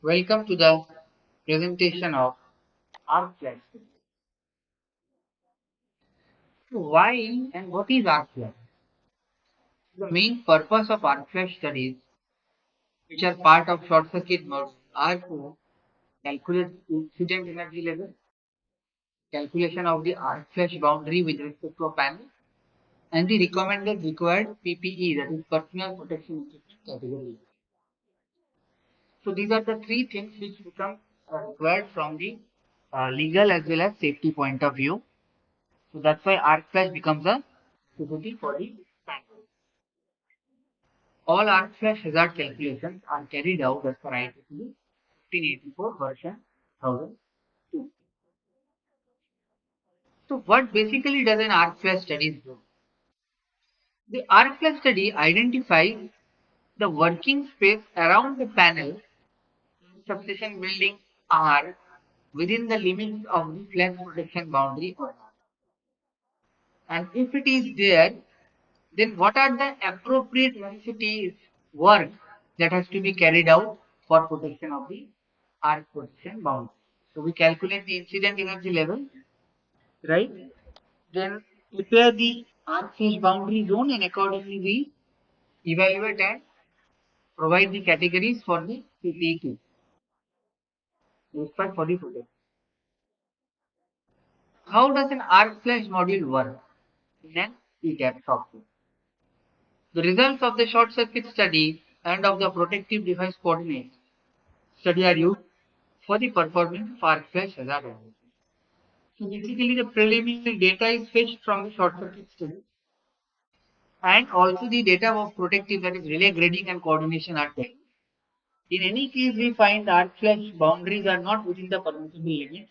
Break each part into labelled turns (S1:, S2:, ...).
S1: Welcome to the presentation of arc flash. So why and what is arc flash? The main purpose of arc flash studies, which are part of short circuit modes, are to calculate incident energy level, calculation of the arc flash boundary with respect to a panel, and the recommended required PPE, that is personal protection equipment category. So these are the three things which become required from the legal as well as safety point of view. So that's why arc flash becomes a necessity for the panel. All arc flash hazard calculations are carried out as per IEEE 1584 version 1002. So what basically does an arc flash study do? The arc flash study identifies the working space around the panel in substation building are within the limits of the flash protection boundary or not. And if it is there, then what are the appropriate necessities work that has to be carried out for protection of the arc protection boundary? So we calculate the incident energy level, right? Then prepare the arc phase boundary zone and accordingly we evaluate and provide the categories for the PPE required for the protection. How does an arc flash module work in an ETAP software? The results of the short circuit study and of the protective device coordinates study are used for the performance of arc flash hazard analysis. So basically the preliminary data is fetched from the short circuit study and also the data of protective, that is relay grading and coordination, are taken. In any case we find arc flash boundaries are not within the permissible limits,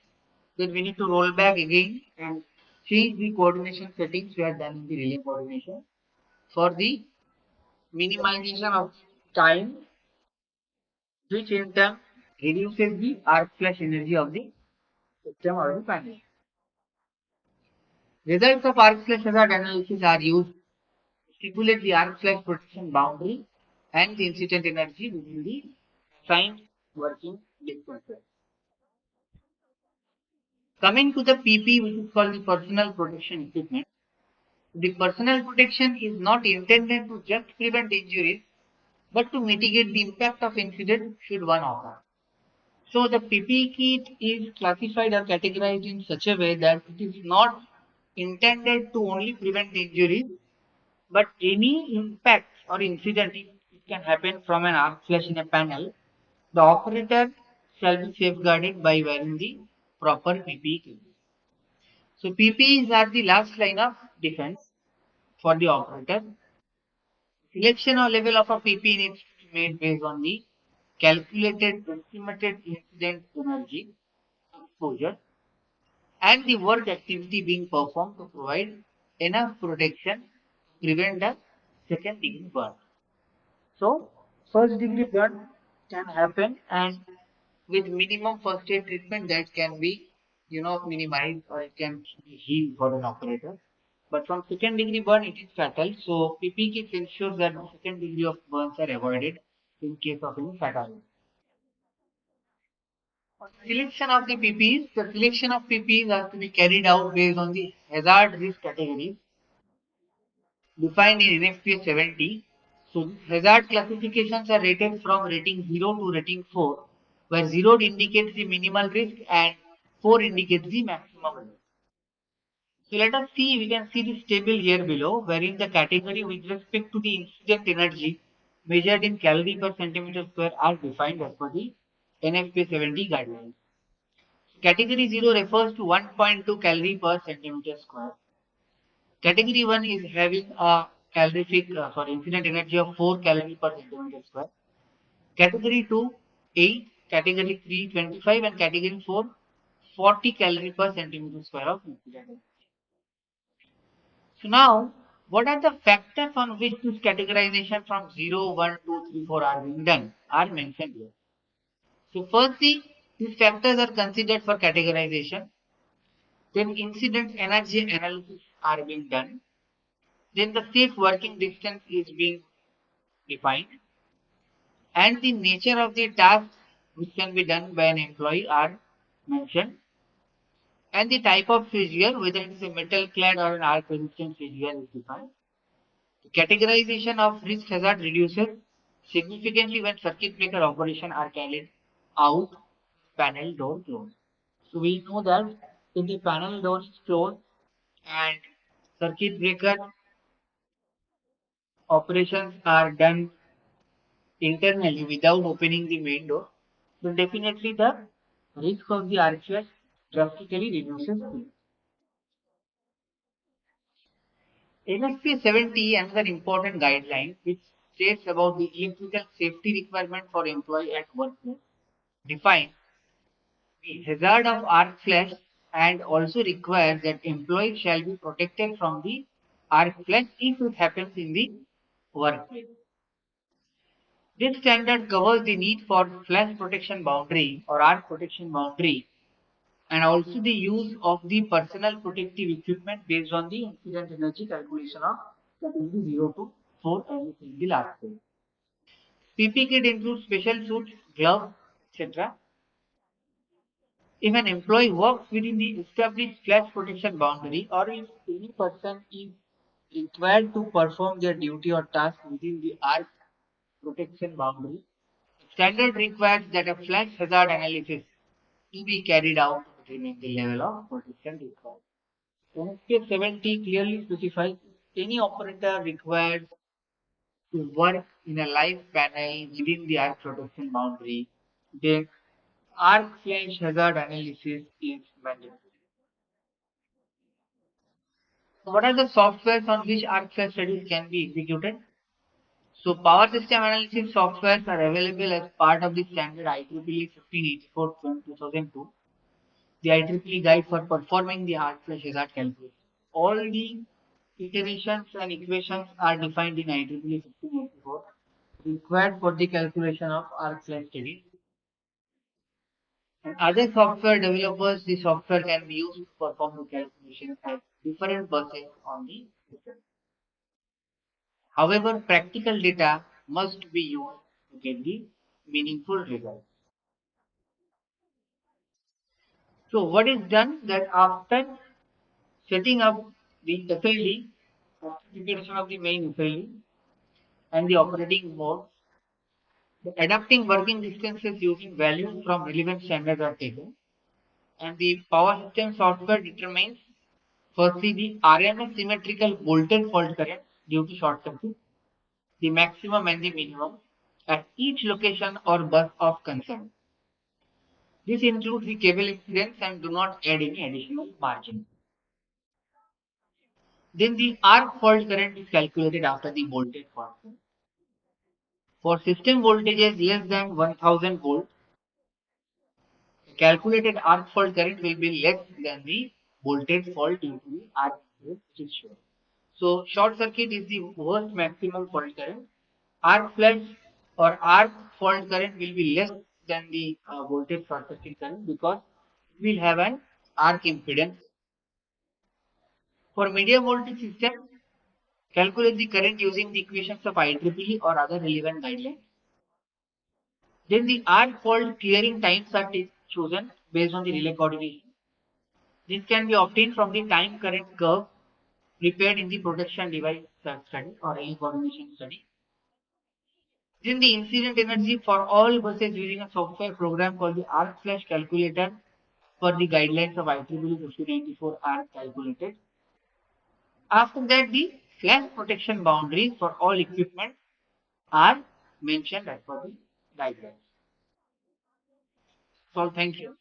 S1: then we need to roll back again and change the coordination settings we have done in the relay coordination for the minimization of time, which in turn reduces the arc flash energy of the system or the panel. Results of arc flash hazard analysis are used to stipulate the arc flash protection boundary and the incident energy within the assigned working distances. Coming to the PP, which is called the personal protection equipment, the personal protection is not intended to just prevent injuries, but to mitigate the impact of incident should one occur. So the PPE kit is classified or categorized in such a way that it is not intended to only prevent injuries, but any impact or incident, if it can happen from an arc flash in a panel, the operator shall be safeguarded by wearing the proper PPE kit. So PPEs are the last line of defense for the operator. Selection or level of a PPE needs to be made based on the calculated estimated incident energy exposure and the work activity being performed to provide enough protection to prevent the second degree burn. So, first degree burn can happen, and with minimum first aid treatment that can be, minimized, or it can be healed for an operator. But from second degree burn, it is fatal. So, PP kits ensures that the second degree of burns are avoided in case of any fatality. Selection of the PPs. The selection of PPs has to be carried out based on the hazard risk categories defined in NFPA 70. So hazard classifications are rated from rating 0 to rating 4, where 0 indicates the minimal risk and 4 indicates the maximum risk. So let us see, we can see this table here below, wherein the category with respect to the incident energy measured in calorie per centimeter square are defined as per the NFPA 70 guidelines. Category 0 refers to 1.2 calorie per centimeter square. Category 1 is having a incident energy of 4 calorie per centimeter square. Category 2, 8, category 3, 25, and category 4, 40 calorie per centimeter square of incident energy. So now, what are the factors on which this categorization from 0, 1, 2, 3, 4 are being done are mentioned here. So firstly, these factors are considered for categorization. Then incident energy analysis are being done. Then the safe working distance is being defined. And the nature of the task which can be done by an employee, are mentioned, and the type of switchgear, whether it is a metal clad or an arc resistant switchgear, is defined. The categorization of risk hazard reduces significantly when circuit breaker operation are carried out panel door closed. So we know that if the panel door is closed and circuit breaker operations are done internally without opening the main door, then definitely the risk of the arc flash drastically reduces. NFPA 70, another important guideline which states about the electrical safety requirement for employee at workplace, defines the hazard of arc flash and also requires that employee shall be protected from the arc flash if it happens in the workplace. This standard covers the need for flash protection boundary or arc protection boundary and also the use of the personal protective equipment based on the incident energy calculation of that is the 0 to 4 as a single arc flash. PP kit includes special suits, gloves, etc. If an employee works within the established flash protection boundary or if any person is required to perform their duty or task within the arc protection boundary, standard requires that a flash hazard analysis to be carried out to determine the level of protection required. NFPA 70 clearly specifies any operator required to work in a live panel within the arc protection boundary, then arc flash hazard analysis is mandatory. What are the softwares on which arc flash studies can be executed? So power system analysis softwares are available as part of the standard IEEE 1584/2002, the IEEE guide for performing the arc flash hazard calculation. All the iterations and equations are defined in IEEE 1584 required for the calculation of arc flash studies. And other software developers, the software can be used to perform the calculation at different buses on the system. However, practical data must be used to get the meaningful results. So what is done that after setting up the FLD, configuration of the main FLD and the operating mode, the adapting working distances using values from relevant standards are taken, and the power system software determines firstly the RMS symmetrical voltage fault current due to short circuit, the maximum and the minimum at each location or bus of concern. This includes the cable impedance and do not add any additional margin. Then the arc fault current is calculated after the voltage fault. For system voltages less than 1000 volt, the calculated arc fault current will be less than the voltage fault due to the arc which is shown. So short circuit is the worst maximum fault current. Arc flash or arc fault current will be less than the voltage short circuit current because it will have an arc impedance. For medium voltage system, calculate the current using the equations of IEEE or other relevant guidelines. Then the arc fault clearing times are chosen based on the relay coordination. This can be obtained from the time current curve prepared in the protection device study or relay coordination study. Then the incident energy for all buses using a software program called the arc flash calculator for the guidelines of IEEE 1594 are calculated. After that, the flash protection boundaries for all equipment are mentioned as per the guidelines. So thank you.